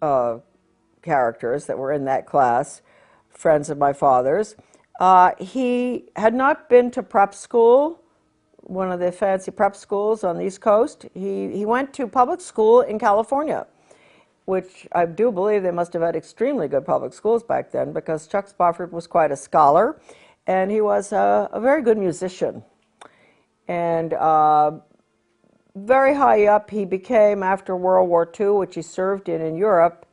uh, characters that were in that class, friends of my father's. He had not been to prep school, one of the fancy prep schools on the East Coast. He went to public school in California, which I do believe they must have had extremely good public schools back then, because Chuck Spofford was quite a scholar, and he was a very good musician. And very high up he became after World War II, which he served in Europe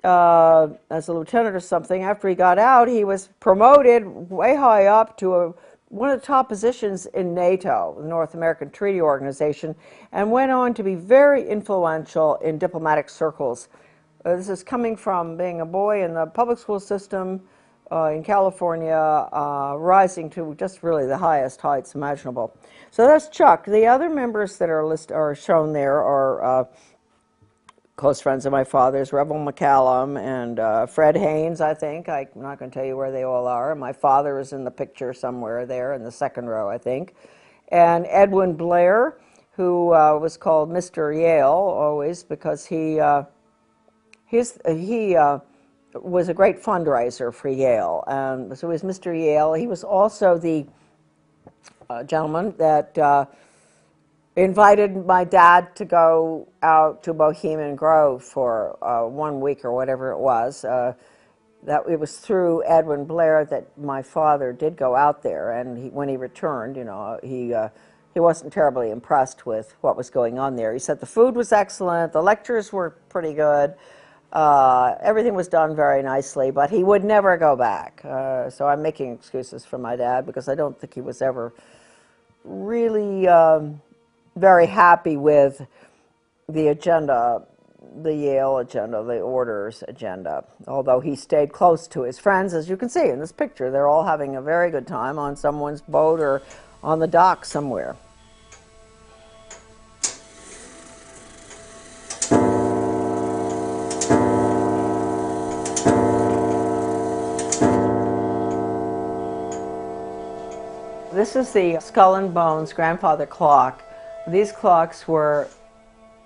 as a lieutenant or something. After he got out, he was promoted way high up to one of the top positions in NATO, the North American Treaty Organization, and went on to be very influential in diplomatic circles. This is coming from being a boy in the public school system in California, rising to just really the highest heights imaginable. So that's Chuck. The other members that are shown there are close friends of my father's, Rebel McCallum and Fred Haynes, I think. I'm not going to tell you where they all are. My father is in the picture somewhere there in the second row, I think. And Edwin Blair, who was called Mr. Yale always because he was a great fundraiser for Yale. So he was Mr. Yale. He was also the gentleman that invited my dad to go out to Bohemian Grove for 1 week or whatever it was. That it was through Edwin Blair that my father did go out there, and when he returned, you know, he wasn't terribly impressed with what was going on there. He said the food was excellent, the lectures were pretty good, everything was done very nicely, but he would never go back. So I'm making excuses for my dad because I don't think he was ever really very happy with the agenda, the Yale agenda, the orders agenda, although he stayed close to his friends. As you can see in this picture, they're all having a very good time on someone's boat or on the dock somewhere. This is the Skull and Bones grandfather clock. These clocks were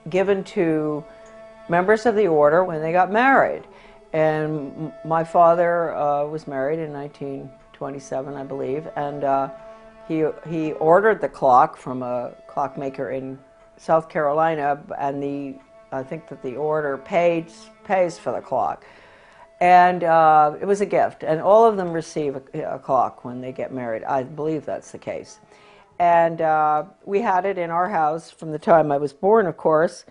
given to members of the order when they got married. And my father was married in 1927, I believe, and he ordered the clock from a clockmaker in South Carolina, and I think that the order pays for the clock. And it was a gift, and all of them receive a clock when they get married. I believe that's the case. And we had it in our house from the time I was born, of course,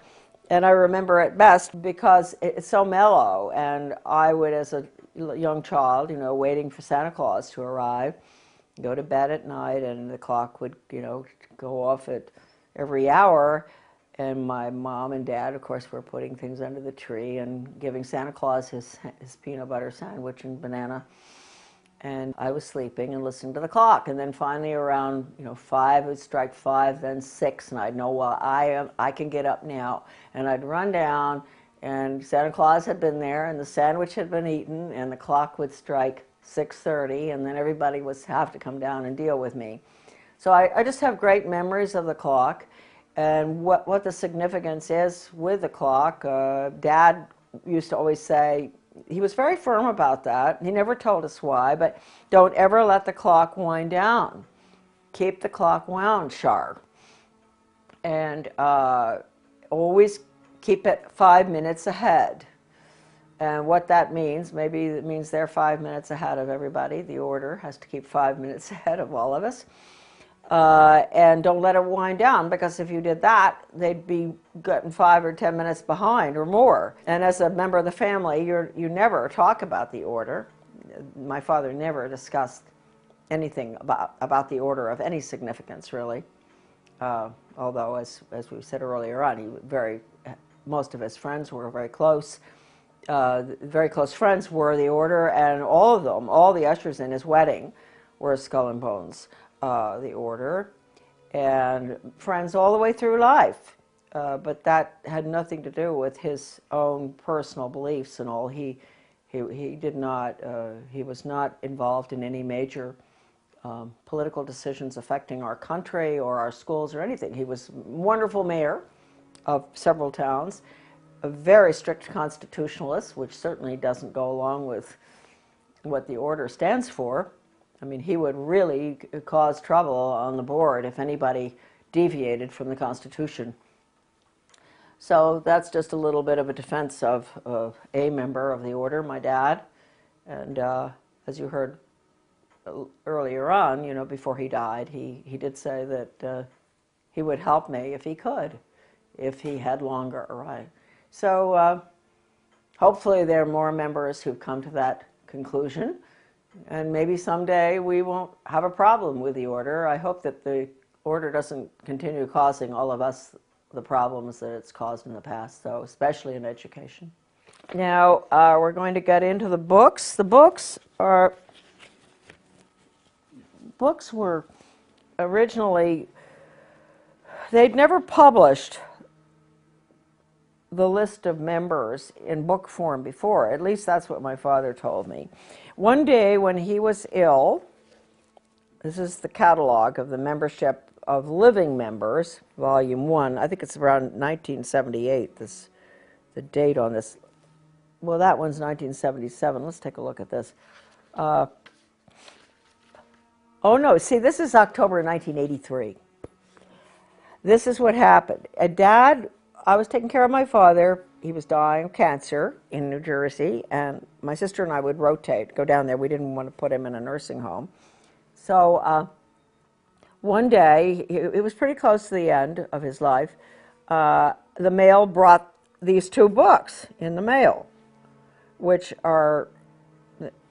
and I remember it best because it's so mellow, and I would, as a young child, you know, waiting for Santa Claus to arrive, go to bed at night, and the clock would, you know, go off at every hour. And my mom and dad, of course, were putting things under the tree and giving Santa Claus his peanut butter sandwich and banana. And I was sleeping and listening to the clock. And then finally around, you know, 5, it would strike 5, then 6, and I'd know, well, I can get up now. And I'd run down, and Santa Claus had been there, and the sandwich had been eaten, and the clock would strike 6:30, and then everybody would have to come down and deal with me. So I just have great memories of the clock. And what the significance is with the clock. Dad used to always say, he was very firm about that. He never told us why, but don't ever let the clock wind down. Keep the clock wound sharp. And always keep it 5 minutes ahead. And what that means, maybe it means they're 5 minutes ahead of everybody. The order has to keep 5 minutes ahead of all of us. And don't let it wind down, because if you did that, they'd be getting 5 or 10 minutes behind or more. And as a member of the family, you never talk about the order. My father never discussed anything about the order of any significance, really. Although, as we said earlier on, most of his friends were very close. Very close friends were the order, and all of them, all the ushers in his wedding, were Skull and Bones. The order, and friends all the way through life. But that had nothing to do with his own personal beliefs and all. He did not, he was not involved in any major political decisions affecting our country or our schools or anything. He was a wonderful mayor of several towns, a very strict constitutionalist, which certainly doesn't go along with what the order stands for. I mean, he would really cause trouble on the board if anybody deviated from the Constitution. So that's just a little bit of a defense of a member of the order, my dad. And as you heard earlier on, you know, before he died, he did say that he would help me if he could, if he had longer, right? So hopefully there are more members who've come to that conclusion, and maybe someday we won't have a problem with the order. I hope that the order doesn't continue causing all of us the problems that it's caused in the past, so especially in education. Now we're going to get into the books. The books were originally, they'd never published the list of members in book form before. At least that's what my father told me. One day when he was ill, this is the catalog of the membership of living members, volume 1. I think it's around 1978, the date on this. Well, that one's 1977. Let's take a look at this. Oh no, see, this is October 1983. This is what happened. Dad, I was taking care of my father. He was dying of cancer in New Jersey, and my sister and I would rotate, go down there. We didn't want to put him in a nursing home. So one day, it was pretty close to the end of his life, the mail brought these 2 books in the mail, which are,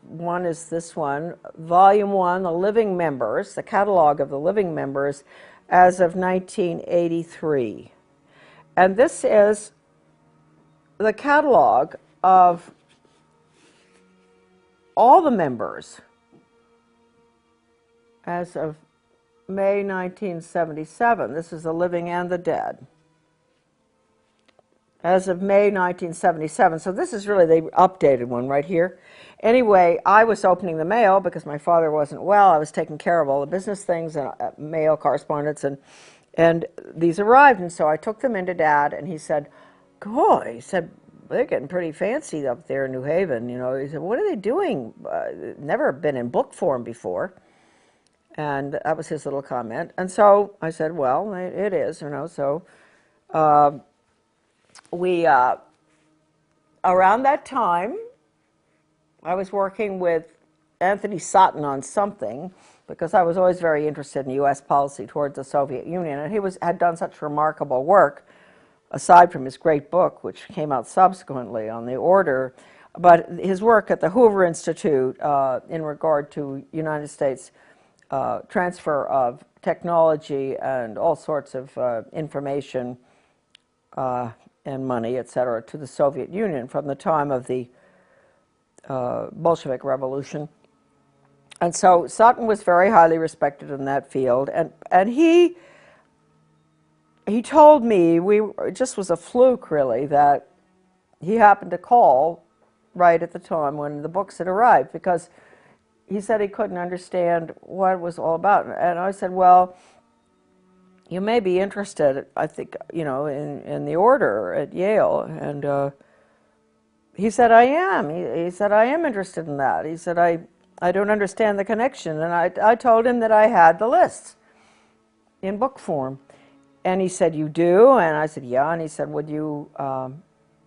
one is this one, Volume 1, The Living Members, the catalog of the living members as of 1983. And this is the catalog of all the members as of May 1977. This is the living and the dead. As of May 1977. So this is really the updated one right here. Anyway, I was opening the mail because my father wasn't well. I was taking care of all the business things and mail correspondence, and these arrived, and so I took them into Dad, and he said, "Boy," he said, "they're getting pretty fancy up there in New Haven." You know, he said, "What are they doing? Never been in book form before." And that was his little comment. And so I said, "Well, it is, you know." So we around that time, I was working with Anthony Sutton on something, because I was always very interested in U.S. policy towards the Soviet Union, and he had done such remarkable work, aside from his great book, which came out subsequently on the order, but his work at the Hoover Institute in regard to United States transfer of technology and all sorts of information and money, etc., to the Soviet Union from the time of the Bolshevik Revolution. And so Sutton was very highly respected in that field, and he told me, it just was a fluke really, that he happened to call right at the time when the books had arrived, because he said he couldn't understand what it was all about. And I said, "Well, you may be interested, I think, you know, in the order at Yale." And he said, "I am." He said, "I am interested in that." He said, I don't understand the connection. And I told him that I had the lists in book form. And he said, "You do?" And I said, "Yeah." And he said, "Would you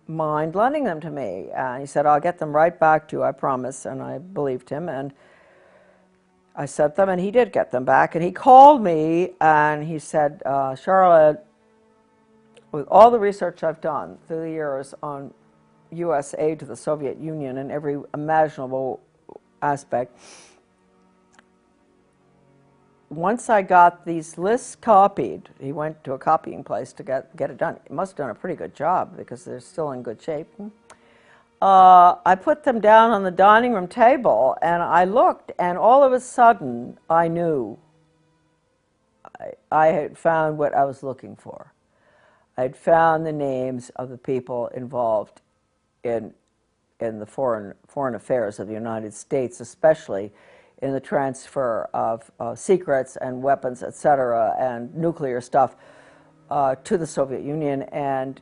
mind lending them to me?" And he said, "I'll get them right back to you, I promise." And I believed him, and I sent them, and he did get them back. And he called me, and he said, "Charlotte, with all the research I've done through the years on U.S. aid to the Soviet Union in every imaginable aspect, once I got these lists copied," he went to a copying place to get it done. He must have done a pretty good job because they're still in good shape. I put them down on the dining room table, and I looked, and all of a sudden I knew I had found what I was looking for. I had found the names of the people involved in the foreign affairs of the United States, especially in the transfer of secrets and weapons, etc., and nuclear stuff to the Soviet Union. And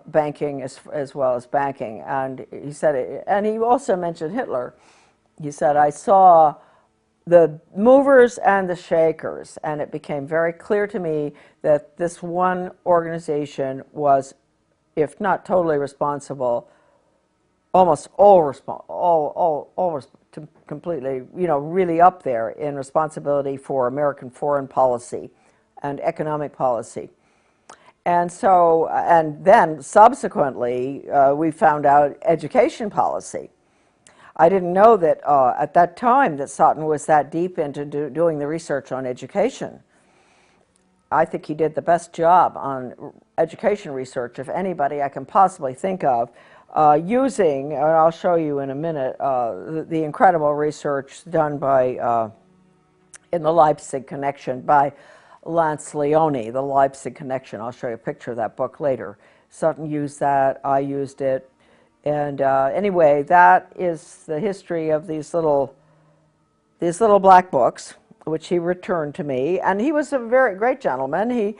banking as well as banking. And he said, and he also mentioned Hitler. He said, I saw the movers and the shakers, and it became very clear to me that this one organization was, if not totally responsible, almost completely, really up there in responsibility for American foreign policy and economic policy. And so, and then subsequently, we found out education policy. I didn't know that at that time that Sutton was that deep into doing the research on education. I think he did the best job on education research of anybody I can possibly think of, using, and I'll show you in a minute, the incredible research done by, in the Leipzig Connection by Lance Leone, the Leipzig Connection. I'll show you a picture of that book later. Sutton used that, I used it. And anyway, that is the history of these little black books, which he returned to me. And he was a very great gentleman.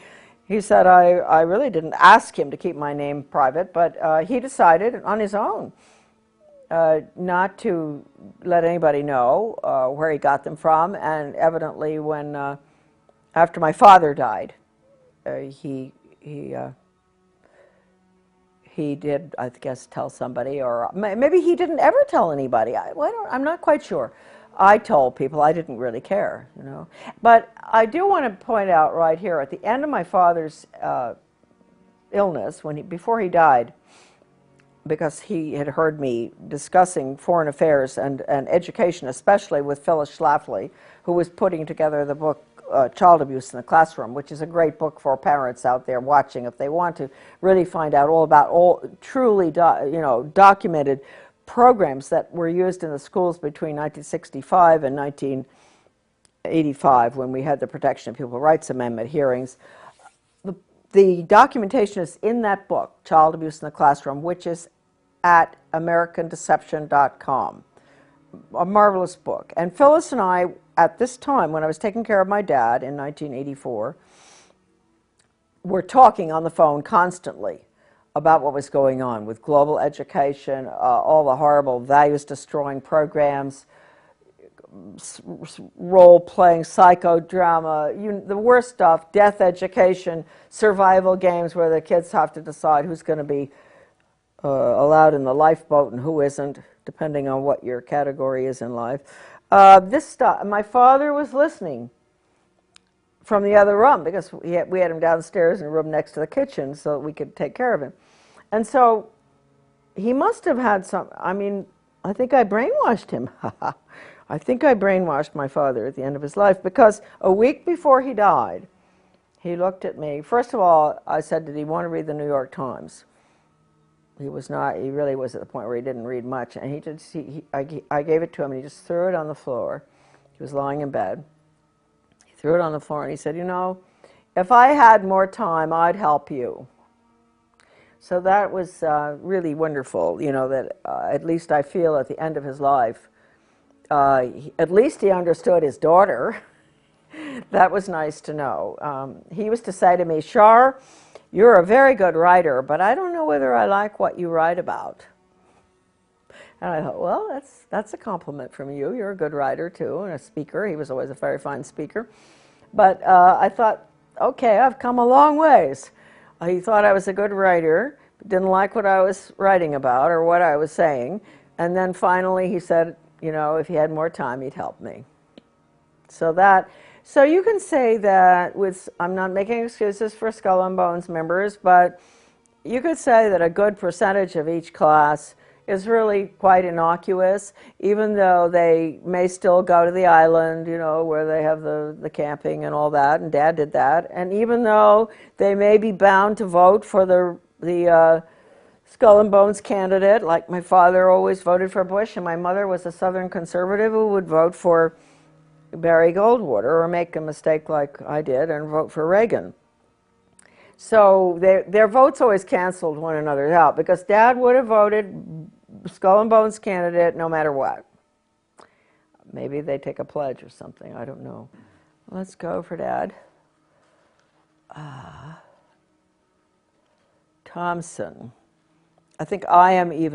He said, I really didn't ask him to keep my name private, but he decided on his own not to let anybody know where he got them from. And evidently, when after my father died, he did, I guess, tell somebody, or maybe he didn't ever tell anybody. I'm not quite sure. I told people. I didn't really care, But I do want to point out right here, at the end of my father's illness, before he died, because he had heard me discussing foreign affairs and education, especially with Phyllis Schlafly, who was putting together the book Child Abuse in the Classroom, which is a great book for parents out there watching if they want to really find out all about truly documented programs that were used in the schools between 1965 and 1985, when we had the Protection of Pupil Rights Amendment hearings. The documentation is in that book, Child Abuse in the Classroom, which is at AmericanDeception.com. A marvelous book. And Phyllis and I, at this time, when I was taking care of my dad in 1984, were talking on the phone constantly about what was going on with global education, all the horrible values-destroying programs, role-playing, psychodrama, the worst stuff, death education, survival games where the kids have to decide who's going to be allowed in the lifeboat and who isn't, depending on what your category is in life. This stuff, my father was listening from the other room, because we had him downstairs in a room next to the kitchen so that we could take care of him. And so he must have had some, I think I brainwashed him. I think I brainwashed my father at the end of his life, because a week before he died, he looked at me. First of all, I said, did he want to read the New York Times? He was not, he really was at the point where he didn't read much. And I gave it to him, and he just threw it on the floor. He was lying in bed. He threw it on the floor, and he said, if I had more time, I'd help you. So that was really wonderful, that at least I feel at the end of his life, at least he understood his daughter. That was nice to know. He used to say to me, Char, you're a very good writer, but I don't know whether I like what you write about. And I thought, well, that's a compliment from you. You're a good writer, too, and a speaker. He was always a very fine speaker. But I thought, okay, I've come a long ways. He thought I was a good writer, but didn't like what I was writing about or what I was saying. And then finally he said, if he had more time, he'd help me. So you can say that I'm not making excuses for Skull and Bones members, but you could say that a good percentage of each class is really quite innocuous, even though they may still go to the island, where they have the camping and all that, and Dad did that, and even though they may be bound to vote for the Skull and Bones candidate, like my father always voted for Bush, and my mother was a Southern conservative who would vote for Barry Goldwater, or make a mistake like I did and vote for Reagan. So their votes always canceled one another out, because Dad would have voted Skull and Bones candidate no matter what. Maybe they take a pledge or something, I don't know. Let's go for Dad. Thompson. I think I am even